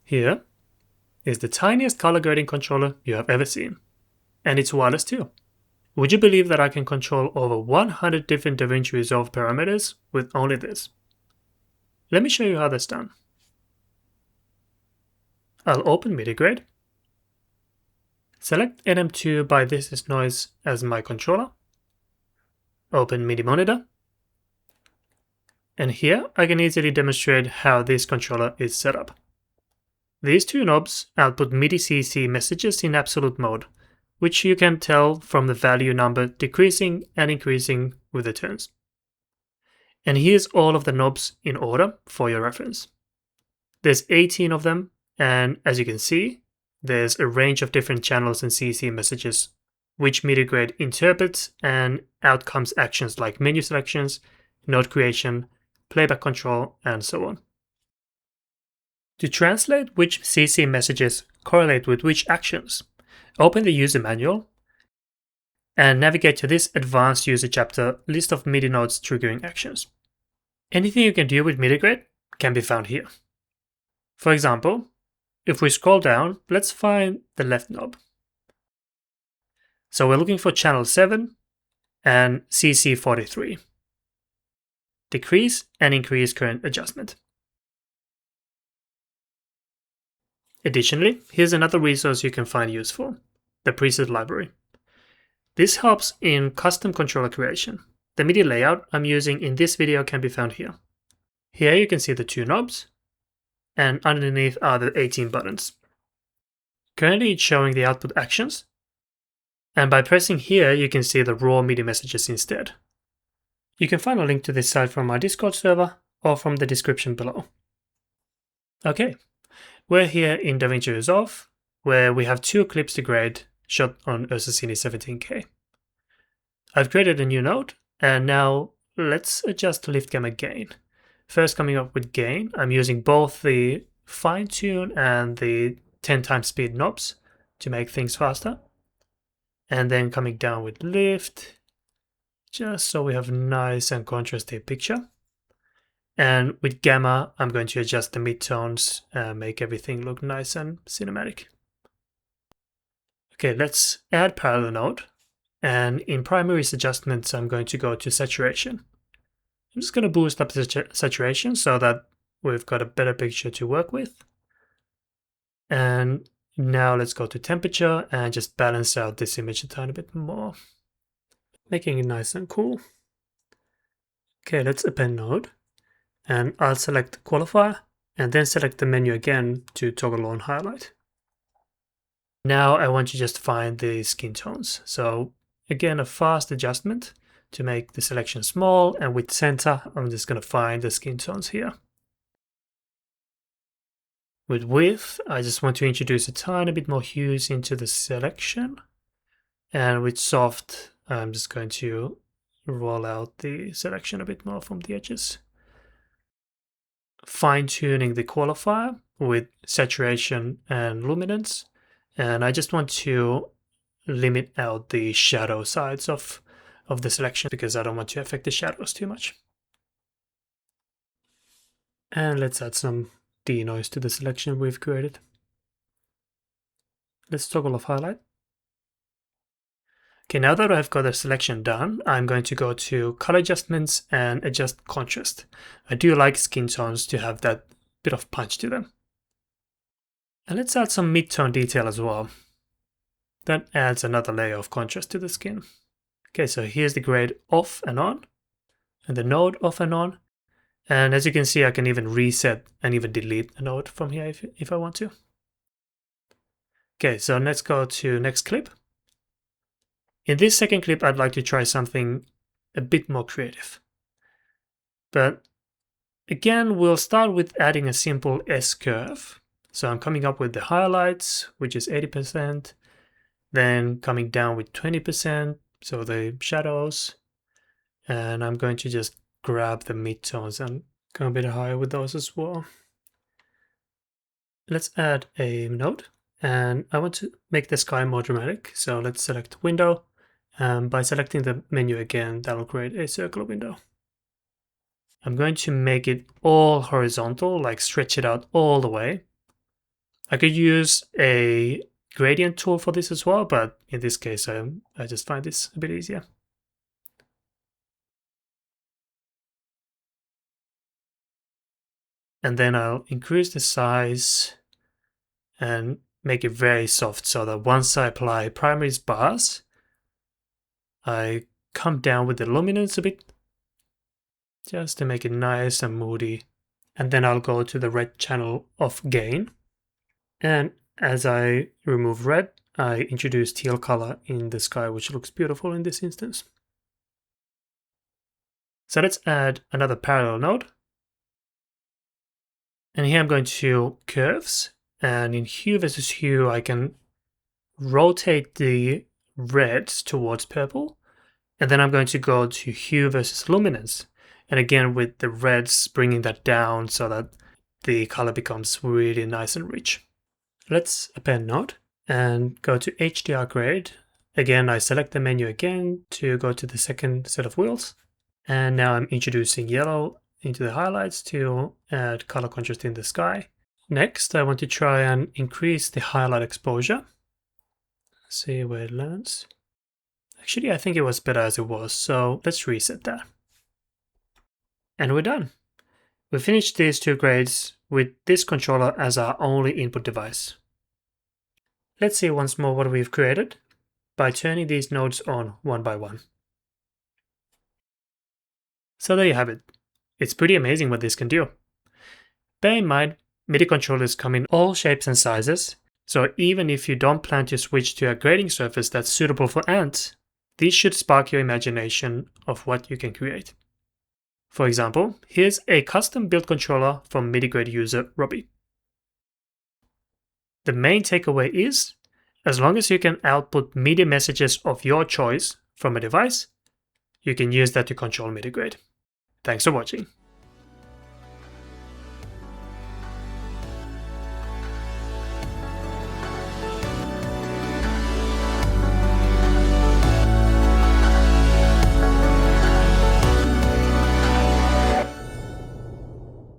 Here is the tiniest color grading controller you have ever seen. And it's wireless too. Would you believe that I can control over 100 different DaVinci Resolve parameters with only this? Let me show you how that's done. I'll open MIDIGrade, select NM2 by this.is.NOISE as my controller, open MIDI monitor, and here I can easily demonstrate how this controller is set up. These two knobs output MIDI CC messages in absolute mode, which you can tell from the value number decreasing and increasing with the turns. And here's all of the knobs in order for your reference. There's 18 of them, and as you can see, there's a range of different channels and CC messages, which MIDIGrade interprets and outcomes actions like menu selections, note creation, playback control, and so on. To translate which CC messages correlate with which actions, open the user manual and navigate to this advanced user chapter list of MIDI nodes triggering actions. Anything you can do with MIDIGrade can be found here. For example, if we scroll down, let's find the left knob. So we're looking for channel 7 and CC43. Decrease and increase current adjustment. Additionally, here's another resource you can find useful, the preset library. This helps in custom controller creation. The MIDI layout I'm using in this video can be found here. Here you can see the two knobs, and underneath are the 18 buttons. Currently it's showing the output actions, and by pressing here you can see the raw MIDI messages instead. You can find a link to this site from my Discord server or from the description below. Okay, we're here in DaVinci Resolve, where we have two clips to grade shot on Ursa Cine 17K. I've created a new node, and now let's adjust the lift gamma gain. First, coming up with gain, I'm using both the fine tune and the 10 times speed knobs to make things faster. And then coming down with lift, just so we have a nice and contrasty picture. And with gamma, I'm going to adjust the midtones and make everything look nice and cinematic. Okay, let's add parallel node. And in primaries adjustments, I'm going to go to saturation. I'm just going to boost up the saturation so that we've got a better picture to work with. And now let's go to temperature and just balance out this image a tiny bit more, making it nice and cool. Okay, let's append node. And I'll select qualifier and then select the menu again to toggle on highlight. Now I want to just find the skin tones. So again, a fast adjustment to make the selection small, and with center, I'm just going to find the skin tones here. With width, I just want to introduce a tiny bit more hues into the selection. And with soft, I'm just going to roll out the selection a bit more from the edges. Fine-tuning the qualifier with saturation and luminance. And I just want to limit out the shadow sides of the selection because I don't want to affect the shadows too much. And let's add some denoise to the selection we've created. Let's toggle off highlight. Okay, now that I've got the selection done, I'm going to go to color adjustments and adjust contrast. I do like skin tones to have that bit of punch to them. And let's add some mid-tone detail as well. That adds another layer of contrast to the skin. Okay, so here's the grade off and on, and the node off and on. And as you can see, I can even reset and even delete a node from here if I want to. Okay, so let's go to next clip. In this second clip, I'd like to try something a bit more creative. But again, we'll start with adding a simple S-curve. So I'm coming up with the highlights, which is 80%, then coming down with 20%, so the shadows, and I'm going to just grab the midtones and go a bit higher with those as well. Let's add a node, and I want to make the sky more dramatic, so let's select window, and by selecting the menu again, that'll create a circular window. I'm going to make it all horizontal, like stretch it out all the way. I could use a gradient tool for this as well, but in this case, I just find this a bit easier. And then I'll increase the size and make it very soft so that once I apply primary bars, I come down with the luminance a bit, just to make it nice and moody. And then I'll go to the red channel of gain. And as I remove red, I introduce teal color in the sky, which looks beautiful in this instance. So let's add another parallel node. And here I'm going to curves, and in hue versus hue, I can rotate the reds towards purple. And then I'm going to go to hue versus luminance. And again, with the reds, bringing that down so that the color becomes really nice and rich. Let's append node and go to HDRgrade. Again, I select the menu again to go to the second set of wheels. And now I'm introducing yellow into the highlights to add color contrast in the sky. Next, I want to try and increase the highlight exposure. See where it lands. Actually, I think it was better as it was, so let's reset that. And we're done. We finished these two grades with this controller as our only input device. Let's see once more what we've created by turning these nodes on one by one. So there you have it. It's pretty amazing what this can do. Bear in mind, MIDI controllers come in all shapes and sizes, so even if you don't plan to switch to a grading surface that's suitable for ants, these should spark your imagination of what you can create. For example, here's a custom-built controller from MIDIGrade user Robbie. The main takeaway is, as long as you can output MIDI messages of your choice from a device, you can use that to control MIDIGrade. Thanks for watching.